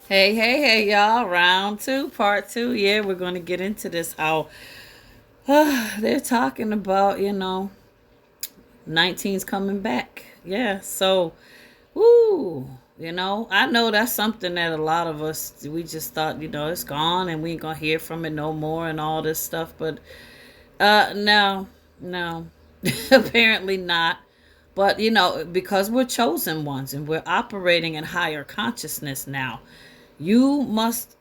Hey, y'all. Round two, part two. Yeah, we're going to get into this. How they're talking about, 19's coming back. Yeah, so, woo. I know that's something that a lot of us, we just thought, it's gone and we ain't going to hear from it no more and all this stuff. But, no, no, apparently not. But, because we're chosen ones and we're operating in higher consciousness now, you must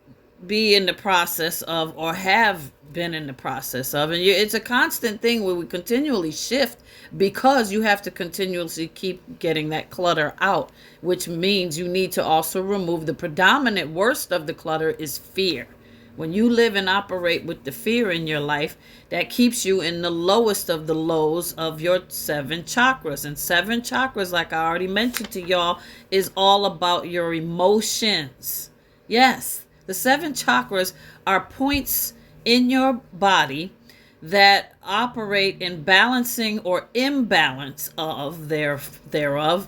be in the process of or have been in the process of, and it's a constant thing where we continually shift because you have to continuously keep getting that clutter out, which means you need to also remove the predominant worst of the clutter is fear. When you live and operate with the fear in your life, that keeps you in the lowest of the lows of your seven chakras. And seven chakras, like I already mentioned to y'all, is all about your emotions. Yes, the seven chakras are points in your body that operate in balancing or imbalance of thereof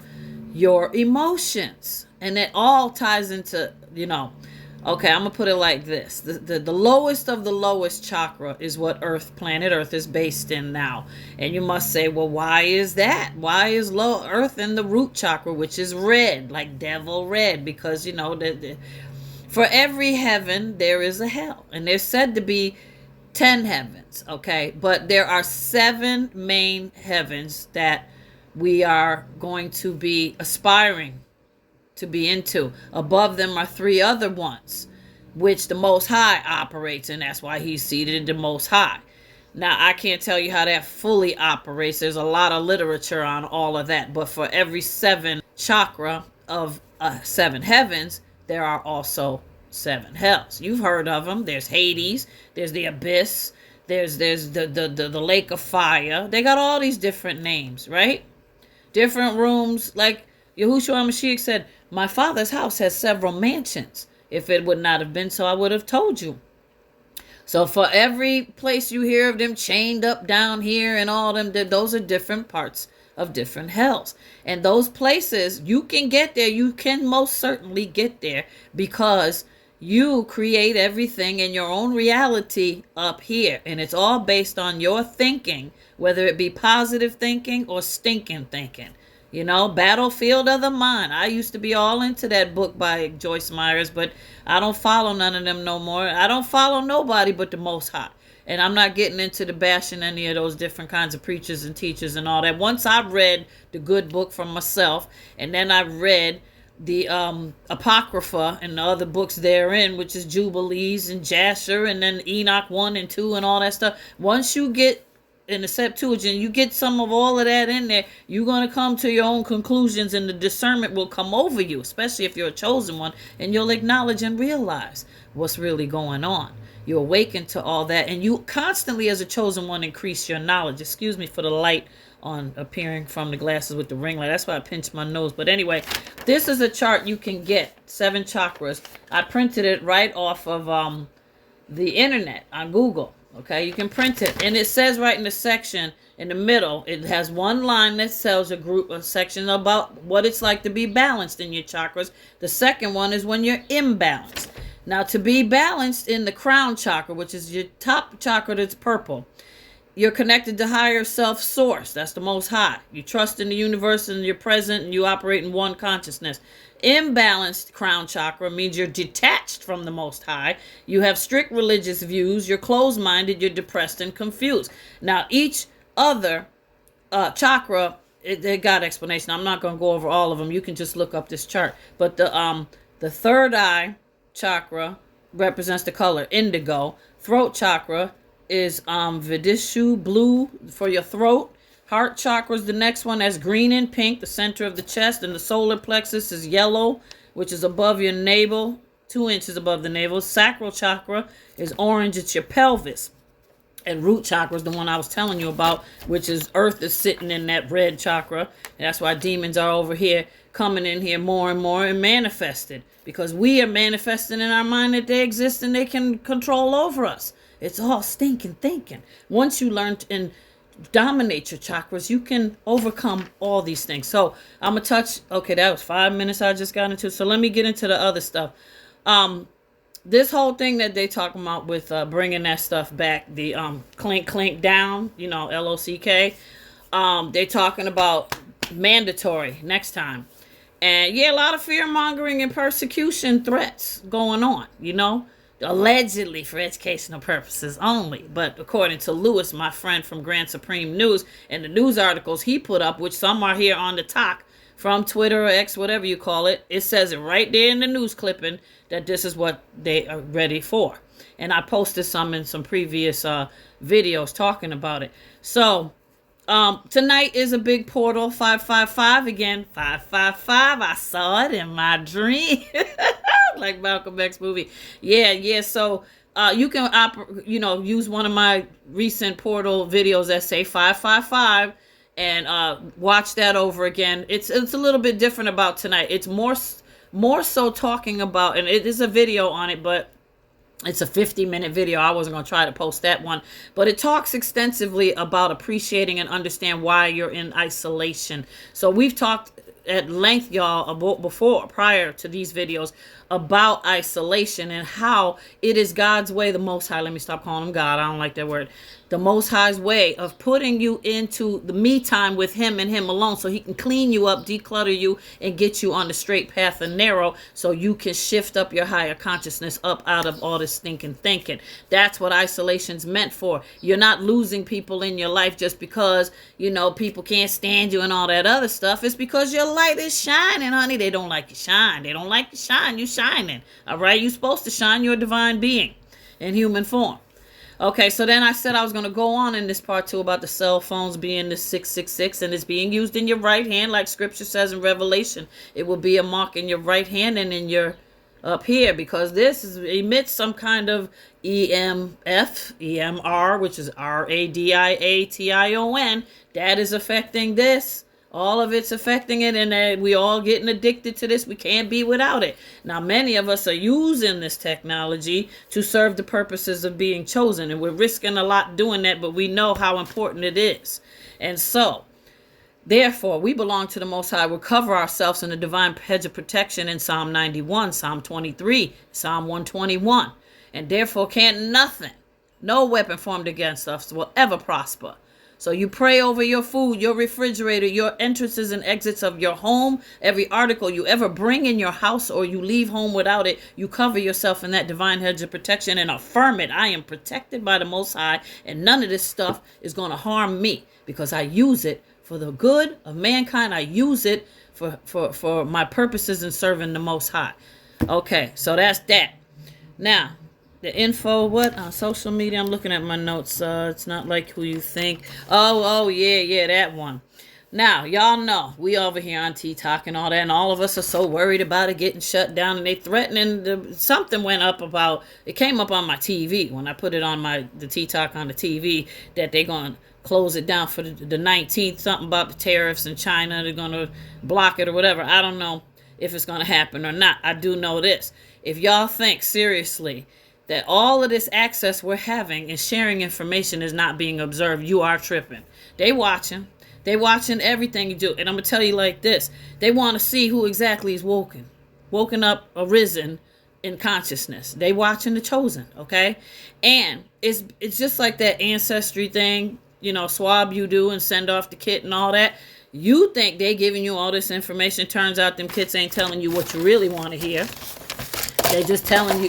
your emotions. And it all ties into, okay, I'm gonna put it like this. The lowest of the lowest chakra is what planet Earth is based in now. And you must say, well, why is that? Why is low Earth in the root chakra, which is red, like devil red? Because for every heaven there is a hell, and there's said to be 10 heavens, okay? But there are seven main heavens that we are going to be aspiring to be into. Above them are three other ones, which the Most High operates in. That's why he's seated in the Most High. Now, I can't tell you how that fully operates. There's a lot of literature on all of that. But for every seven chakra of seven heavens, there are also seven hells. You've heard of them. There's Hades. There's the Abyss. There's the Lake of Fire. They got all these different names, right? Different rooms. Like Yahushua HaMashiach said, my Father's house has several mansions. If it would not have been so, I would have told you. So for every place you hear of them chained up down here and all them, those are different parts of different hells. And those places, you can get there. You can most certainly get there because you create everything in your own reality up here. And it's all based on your thinking, whether it be positive thinking or stinking thinking. Battlefield of the Mind. I used to be all into that book by Joyce Myers, but I don't follow none of them no more. I don't follow nobody but the Most High. And I'm not getting into the bashing any of those different kinds of preachers and teachers and all that. Once I read the good book from myself, and then I read the Apocrypha and the other books therein, which is Jubilees and Jasher, and then Enoch 1 and 2 and all that stuff. Once you get in the Septuagint, you get some of all of that in there, you're going to come to your own conclusions, and the discernment will come over you, especially if you're a chosen one, and you'll acknowledge and realize what's really going on. You awaken to all that, and you constantly, as a chosen one, increase your knowledge. Excuse me for the light on appearing from the glasses with the ring light. That's why I pinched my nose. But anyway, this is a chart you can get, seven chakras. I printed it right off of the internet on Google. Okay, you can print it, and it says right in the section in the middle, it has one line that tells a section about what it's like to be balanced in your chakras. The second one is when you're imbalanced. Now, to be balanced in the crown chakra, which is your top chakra that's purple, you're connected to higher self source. That's the Most High. You trust in the universe and you're present and you operate in one consciousness. Imbalanced crown chakra means you're detached from the Most High. You have strict religious views. You're closed-minded. You're depressed and confused. Now, each other chakra, they got explanation. I'm not going to go over all of them. You can just look up this chart. But the third eye chakra represents the color indigo. Throat chakra is Vidishu, blue for your throat. Heart chakra is the next one. That's green and pink, the center of the chest. And the solar plexus is yellow, which is above your navel, 2 inches above the navel. Sacral chakra is orange. It's your pelvis. And root chakra is the one I was telling you about, which is earth is sitting in that red chakra. And that's why demons are over here, coming in here more and more and manifested. Because we are manifesting in our mind that they exist and they can control over us. It's all stinking thinking. Once you learn and dominate your chakras, you can overcome all these things. So I'm gonna touch, okay, that was 5 minutes I just got into. So let me get into the other stuff. Um, this whole thing that they talking about with bringing that stuff back, the clink clink down, LOCK. They talking about mandatory next time. And yeah, a lot of fear mongering and persecution threats going on, allegedly for educational purposes only. But according to Lewis, my friend from Grand Supreme News, and the news articles he put up, which some are here on the talk from Twitter or X, whatever you call it, it says it right there in the news clipping that this is what they are ready for. And I posted some in some previous videos talking about it. So tonight is a big portal, 555 again, 555. I saw it in my dream, like Malcolm X movie. Yeah. So you can use one of my recent portal videos that say 555 and watch that over again. It's a little bit different about tonight. It's more so talking about, and it is a video on it, but it's a 50-minute video. I wasn't going to try to post that one. But it talks extensively about appreciating and understand why you're in isolation. So we've talked at length, y'all, about before, prior to these videos, about isolation and how it is God's way, the Most High. Let me stop calling him God. I don't like that word. The Most High's way of putting you into the me time with him and him alone, so he can clean you up, declutter you, and get you on the straight path and narrow, so you can shift up your higher consciousness up out of all this stinking thinking. That's what isolation's meant for. You're not losing people in your life just because, people can't stand you and all that other stuff. It's because your light is shining, honey. They don't like you shine. They don't like you shine. You shining. All right? You're supposed to shine. You're a divine being in human form. Okay, so then I said I was going to go on in this part 2 about the cell phones being the 666, and it's being used in your right hand, like scripture says in Revelation. It will be a mark in your right hand and in your up here, because this emits some kind of EMR, which is radiation. That is affecting this. All of it's affecting it, and we all getting addicted to this. We can't be without it. Now, many of us are using this technology to serve the purposes of being chosen, and we're risking a lot doing that, but we know how important it is. And so, therefore, we belong to the Most High. We'll cover ourselves in the divine hedge of protection in Psalm 91, Psalm 23, Psalm 121. And therefore, no weapon formed against us will ever prosper. So you pray over your food, your refrigerator, your entrances and exits of your home, every article you ever bring in your house or you leave home without it. You cover yourself in that divine hedge of protection and affirm it. I am protected by the Most High, and none of this stuff is going to harm me, because I use it for the good of mankind. I use it for my purposes in serving the Most High. Okay, so that's that. Now, the info, on social media? I'm looking at my notes. It's not like who you think. Oh, yeah, that one. Now, y'all know, we over here on T-Talk and all that, and all of us are so worried about it getting shut down, and they threatening, something went up about, it came up on my TV, when I put it on the T-Talk on the TV, that they're going to close it down for the 19th, something about the tariffs in China, they're going to block it or whatever. I don't know if it's going to happen or not. I do know this. If y'all think seriously that all of this access we're having and sharing information is not being observed, you are tripping. They watching everything you do. And I'm going to tell you like this. They want to see who exactly is woken up, arisen in consciousness. They watching the chosen, okay? And it's just like that ancestry thing, swab you do and send off the kit and all that. You think they giving you all this information. Turns out them kits ain't telling you what you really want to hear. They just telling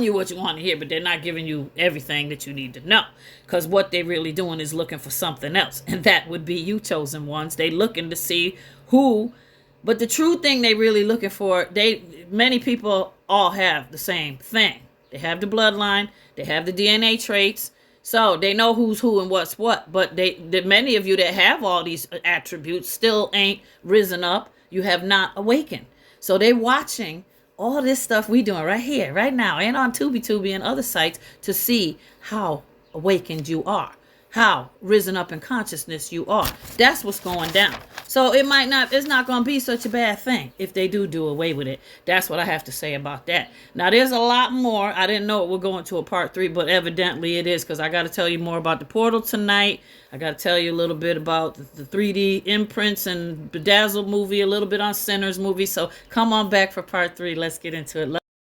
you what you want to hear, but they're not giving you everything that you need to know. Because what they're really doing is looking for something else. And that would be you, chosen ones. They looking to see who. But the true thing they really looking for, many people all have the same thing. They have the bloodline. They have the DNA traits. So they know who's who and what's what. But many of you that have all these attributes still ain't risen up. You have not awakened. So they watching all this stuff we doing right here, right now, and on Tubi and other sites to see how awakened you are, how risen up in consciousness you are. That's what's going down. So it's not going to be such a bad thing if they do away with it. That's what I have to say about that. Now, there's a lot more. I didn't know it would go into a part 3, but evidently it is, because I got to tell you more about the portal tonight. I got to tell you a little bit about the 3D imprints and Bedazzled movie, a little bit on Sinners movie. So come on back for part 3. Let's get into it.